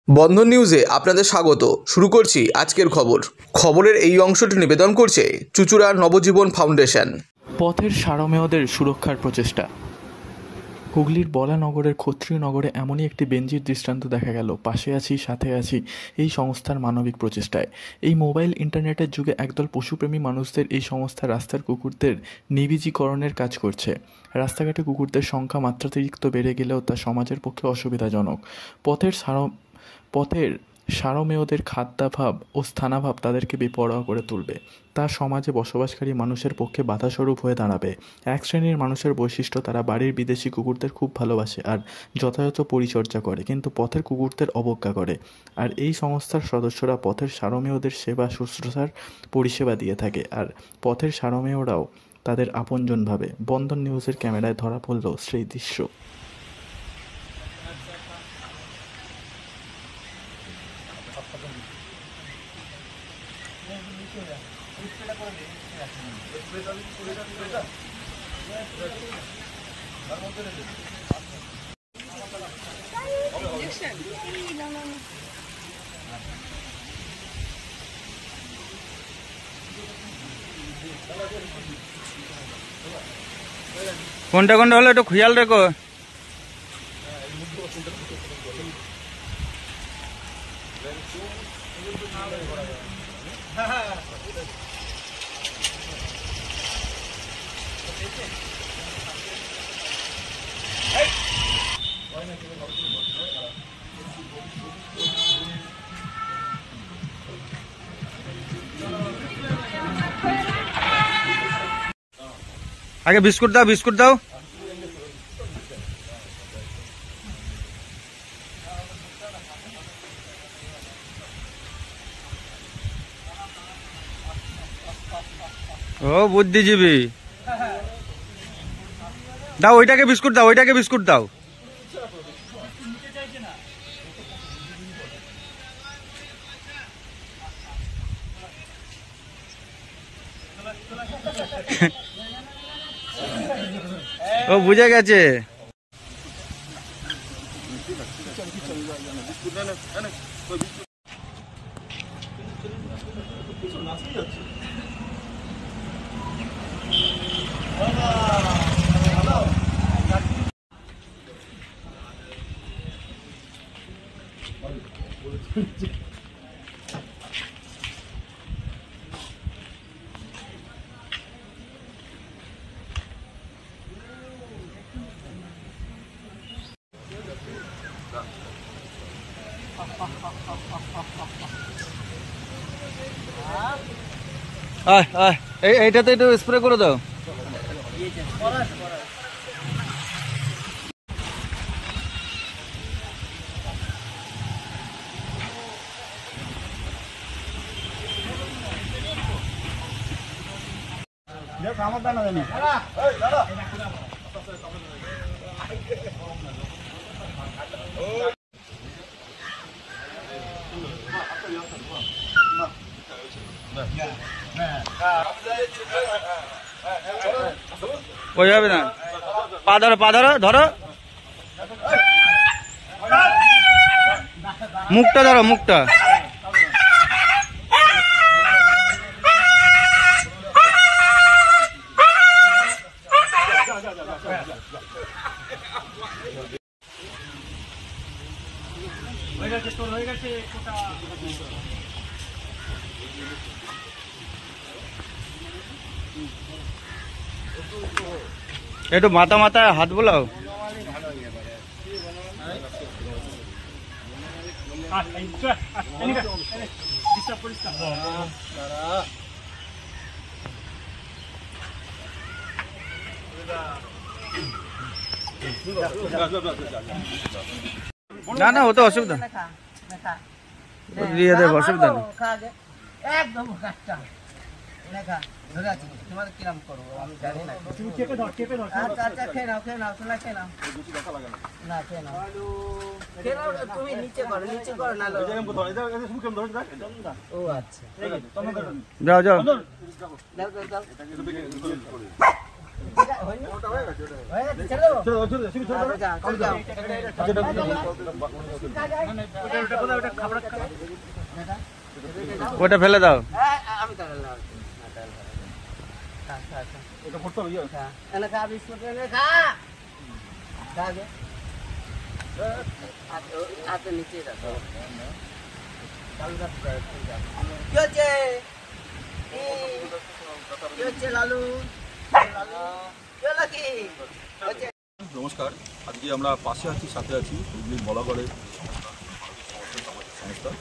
বন্ধন নিউজে আপনাদের স্বাগত। শুরু করছি আজকের খবরের এই অংশটি নিবেদন করছে চুঁচুড়া নবজীবন ফাউন্ডেশন। পথের সারমেয়দের সুরক্ষার প্রচেষ্টা। হুগলির বলানগরের ক্ষত্রিয়নগরে এমনই একটি বেঞ্জির দৃষ্টান্ত দেখা গেল। পাশে আছি, সাথে আছি এই সংস্থার মানবিক প্রচেষ্টায়। এই মোবাইল ইন্টারনেটের যুগে একদল পশুপ্রেমী মানুষদের এই সংস্থা রাস্তার কুকুরদের নিবিজীকরণের কাজ করছে। রাস্তাঘাটে কুকুরদের সংখ্যা মাত্রাতিরিক্ত বেড়ে গেলেও তা সমাজের পক্ষে অসুবিধাজনক। পথের সারমেয়দের খাদ্যাভাব ও স্থানাভাব তাদেরকে বেপরোয়া করে তুলবে। তা সমাজে বসবাসকারী মানুষের পক্ষে বাধাস্বরূপ হয়ে দাঁড়াবে। এক শ্রেণীর মানুষের বৈশিষ্ট্য, তারা বাড়ির বিদেশি কুকুরদের খুব ভালোবাসে আর যথাযথ পরিচর্যা করে, কিন্তু পথের কুকুরদের অবজ্ঞা করে। আর এই সংস্থার সদস্যরা পথের সারমেয়দের সেবা শুশ্রূষার পরিষেবা দিয়ে থাকে, আর পথের সারমেয়রাও তাদের আপনজন ভাবে। বন্ধন নিউজের ক্যামেরায় ধরা পড়ল সেই দৃশ্য। কোনটা কোনটা হলো একটু খেয়াল রেখো। আগে বিস্কুট দাও, বিস্কুট দাও। ও বুদ্ধিজীবী, দাও ওইটাকে বিস্কুট দাও, ওইটাকে বিস্কুট দাও। ও বুঝে গেছে। এইটাতে একটু স্প্রে করে দাও। আমার দানা দেন ওই হবে না। পা ধরো, পা ধরো, ধরো মুখটা, ধরো মুখটা। একটু মাথা মাথায় হাত বোলাও। না না, ও তো অসুবিধা দিয়ে দেবো, অসুবিধা নেই। একদম লেখা ধরে আছে, তোমাদের কিরাম করবো আমি জানি না। তুমি চেপে ধর, চেপে ধর। আচ্ছা আচ্ছা, খেয়ে নাও, খেয়ে নাও, তোমরা খেয়ে নাও। না খেয়ে নাও, খেয়ে নাও। তুমি নিচে করো, নিচে করো না। ও আচ্ছা, যাও যাও। দাও দাও দাও। ওটা ফেলে দাও। আমি নিচে লালু নমস্কার, আজকে আমরা পাশে আছি, সাথে আছি হুগলির বলাগড়ের সংস্থা।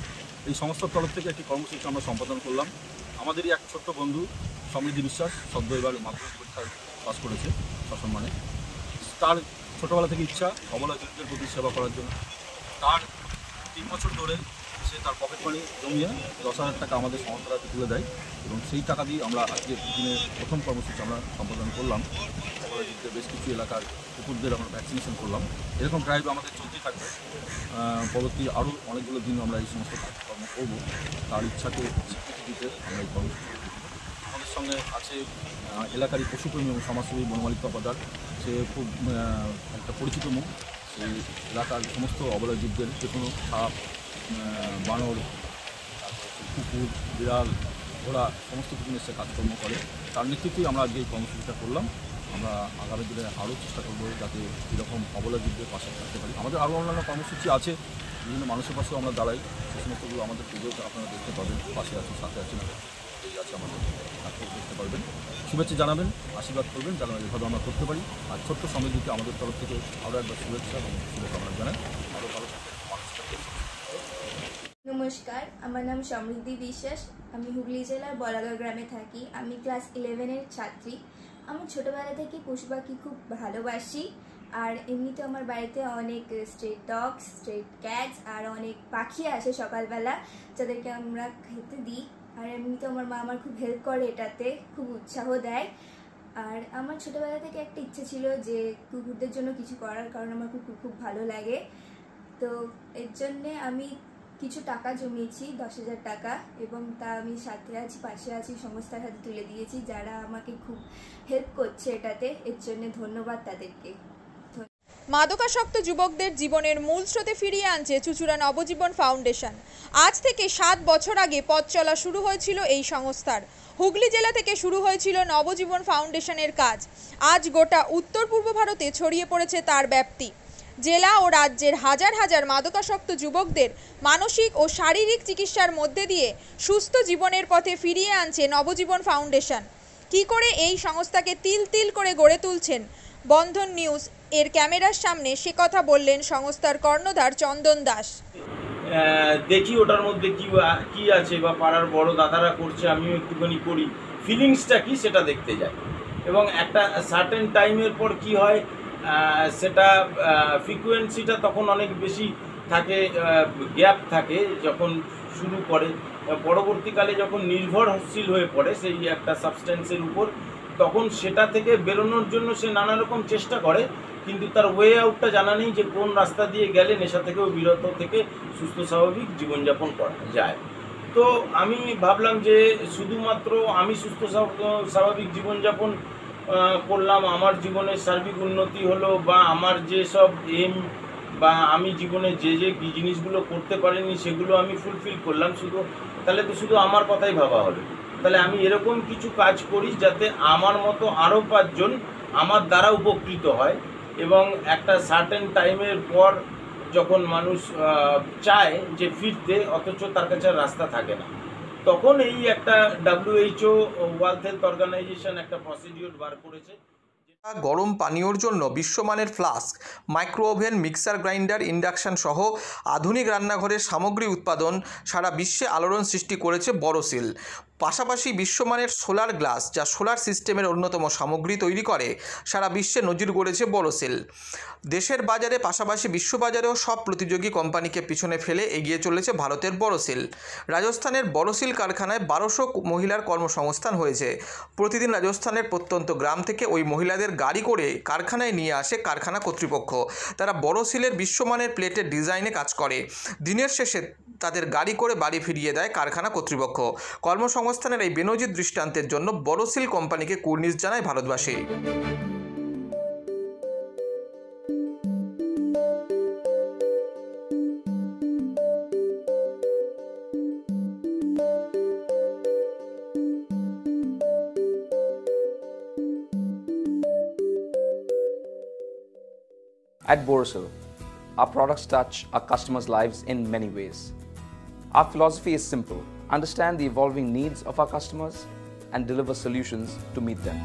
এই সংস্থার তরফ থেকে একটি কর্মসূচি আমরা সম্পাদন করলাম। আমাদেরই এক ছোট্ট বন্ধু সমৃদ্ধি বিশ্বাস সদ্য এবার মাধ্যমিক পরীক্ষায় পাস করেছে সসম্মানে। তার ছোটোবেলা থেকে ইচ্ছা অবলা জীবদের প্রতি সেবা করার জন্য। তার 3 বছর ধরে সে তার পকেট মানি জমিয়ে 10,000 টাকা আমাদের সংস্থার হাতে তুলে দেয় এবং সেই টাকা দিয়ে আমরা আজকে দিনের প্রথম কর্মসূচি আমরা সম্পাদন করলাম। অবলা বেশ কিছু এলাকার কুকুরদের আমরা ভ্যাকসিনেশন করলাম। এরকম ড্রাইভ আমাদের চলতেই থাকবে। পরবর্তী আরও অনেকগুলো দিন আমরা এই সমস্ত কাজকর্ম করব। তার ইচ্ছাকে স্বীকৃতি দিতে আমরা এই কর্মসূচি আমাদের সঙ্গে আছে এলাকারই পশুপ্রেমী এবং সমাজসেবী বনমালী তপাদার। সে খুব একটা পরিচিত মুখ। সেই এলাকার সমস্ত অবলা জীবদের যে কোনো সাপ, বানর, কুকুর, বিড়াল, ঘোড়া সমস্ত কিছু নিয়ে সে কাজকর্ম করে। তার নেতৃত্বেই আমরা আজকে এই কর্মসূচিটা করলাম। আমরা আগামী দিনে আরও চেষ্টা করব যাতে এরকম অবলা জীবদের পাশে থাকতে পারি। আমাদের আরও অন্যান্য কর্মসূচি আছে, বিভিন্ন মানুষের পাশেও আমরা দাঁড়াই। সে সমস্তগুলো আমাদের পুজো আপনারা দেখতে পাবেন। পাশে আছি, সাথে আছি না, এই আছে আমাদের দেখতে পারবেন। শুভেচ্ছা জানাবেন, আশীর্বাদ করবেন যেন এভাবে আমরা করতে পারি। আর ছোট্ট সমৃদ্ধিকে আমাদের তরফ থেকে আরও একবার শুভেচ্ছা এবং শুভকামনা জানাই। আরও ভালো নমস্কার, আমার নাম সমৃদ্ধি বিশ্বাস। আমি হুগলি জেলার বলাগড় গ্রামে থাকি। আমি ক্লাস 11-এর ছাত্রী। আমি ছোটোবেলা থেকে পশু পাখি খুব ভালোবাসি। আর এমনিতে আমার বাড়িতে অনেক স্ট্রিট ডগস, স্ট্রিট ক্যাটস আর অনেক পাখি আসে সকালবেলা, যাদেরকে আমরা খেতে দিই। আর এমনিতে আমার মা আমার খুব হেল্প করে, এটাতে খুব উৎসাহ দেয়। আর আমার ছোটোবেলা থেকে একটা ইচ্ছে ছিল যে কুকুরদের জন্য কিছু করার, কারণ আমার কুকুর খুব ভালো লাগে। তো এর জন্যে আমি কিছু টাকা জমিয়েছি, 10,000 টাকা, এবং তা আমি সাথে আছি, পাশে আছি, সংস্থার হাতে তুলে দিয়েছি, যারা আমাকে খুব হেল্প করছে এটাতে। এর জন্য ধন্যবাদ তাদেরকে। মাদকাসক্ত যুবকদের জীবনের মূল স্রোতে ফিরিয়ে আনছে চুঁচুড়া নবজীবন ফাউন্ডেশন। আজ থেকে 7 বছর আগে পথ চলা শুরু হয়েছিল এই সংস্থার। হুগলি জেলা থেকে শুরু হয়েছিল নবজীবন ফাউন্ডেশনের কাজ। আজ গোটা উত্তর পূর্ব ভারতে ছড়িয়ে পড়েছে তার ব্যাপ্তি। জেলা ও রাজ্যের হাজার হাজার মাদকাসক্ত যুবকদের মানসিক ও শারীরিক চিকিৎসার মধ্যে দিয়ে সুস্থ জীবনের পথে ফিরিয়ে আনছে নবজীবন ফাউন্ডেশন। কি করে এই সংস্থাকে তিল তিল করে গড়ে তুলছেন বন্ধন নিউজ এর ক্যামেরার সামনে, সে কথা বললেন সংস্থার কর্ণধার চন্দন দাস। দেখি ওটার মধ্যে কি আছে, বা পাড়ার বড় দাদারা করছে, আমিও একটুখানি করি, ফিলিংসটা কি সেটা দেখতে যাই। এবং একটা সার্টেন টাইমের পর কি হয়, সেটা ফ্রিকোয়েন্সিটা তখন অনেক বেশি থাকে, গ্যাপ থাকে যখন শুরু করে। পরবর্তীকালে যখন নির্ভরশীল হয়ে পড়ে সেই একটা সাবস্টেন্সের উপর, তখন সেটা থেকে বেরোনোর জন্য সে নানা রকম চেষ্টা করে, কিন্তু তার ওয়ে আউটটা জানা নেই যে কোন রাস্তা দিয়ে গেলে নেশা থেকেও বিরত থেকে সুস্থ স্বাভাবিক জীবনযাপন করা যায়। তো আমি ভাবলাম যে শুধুমাত্র আমি সুস্থ স্বাভাবিক জীবনযাপন করলাম, আমার জীবনের সার্বিক উন্নতি হলো, বা আমার যে সব এম বা আমি জীবনে যে জিনিসগুলো করতে পারিনি সেগুলো আমি ফুলফিল করলাম, তাহলে তো শুধু আমার কথাই ভাবা হলো। তাহলে আমি এরকম কিছু কাজ করি যাতে আমার মতো আরও 5 জন আমার দ্বারা উপকৃত হয়। এবং একটা সার্টেন টাইমের পর যখন মানুষ চায় যে ফিরতে, অথচ তার কাছে রাস্তা থাকে না, তখন এই একটা WHO ওয়ার্ল্ড হেলথ অর্গানাইজেশন একটা প্রসিডিওর বার করেছে। গরম পানীয়র জন্য বিশ্বমানের flask, micro oven, mixer grinder, induction সহ আধুনিক রান্নাঘরের সামগ্রী উৎপাদন সারা বিশ্বে আলোড়ন সৃষ্টি করেছে বড়সিল। পাশাপাশি বিশ্বমানের সোলার গ্লাস, যা সোলার সিস্টেমের অন্যতম সামগ্রী তৈরি করে, সারা বিশ্বে নজির গড়েছে বড়সিল। দেশের বাজারে পাশাপাশি বিশ্ববাজারেও সব প্রতিযোগী কোম্পানিকে পিছনে ফেলে এগিয়ে চলেছে ভারতের বড়সিল। রাজস্থানের বড়সিল কারখানায় 1200 মহিলার কর্মসংস্থান হয়েছে। প্রতিদিন রাজস্থানের প্রত্যন্ত গ্রাম থেকে ওই মহিলাদের গাড়ি করে কারখানায় নিয়ে আসে কারখানা কর্তৃপক্ষ। তারা বড়সিলের বিশ্বমানের প্লেটের ডিজাইনে কাজ করে। দিনের শেষে তাদের গাড়ি করে বাড়ি ফিরিয়ে দেয় কারখানা কর্তৃপক্ষ। কর্মসংস্থান কর্মসংস্থানের এই বেনজির দৃষ্টান্তের জন্য বড়সিল কোম্পানিকে কুর্নিশ জানায় ভারতবাসী। At Borosil, our products touch our customers' lives in many ways. Our philosophy is simple: understand the evolving needs of our customers and deliver solutions to meet them.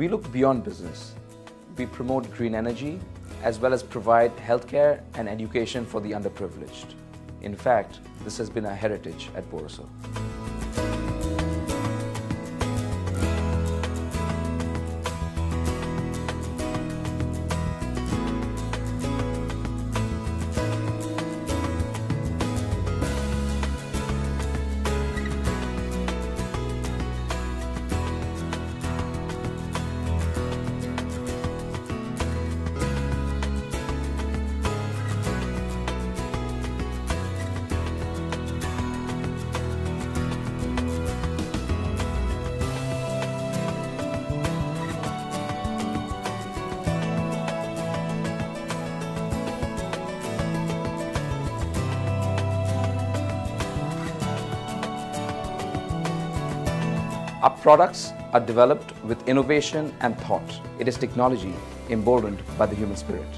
We look beyond business. We promote green energy as well as provide healthcare and education for the underprivileged. In fact, this has been our heritage at Borosil. Our products are developed with innovation and thought. It is technology emboldened by the human spirit.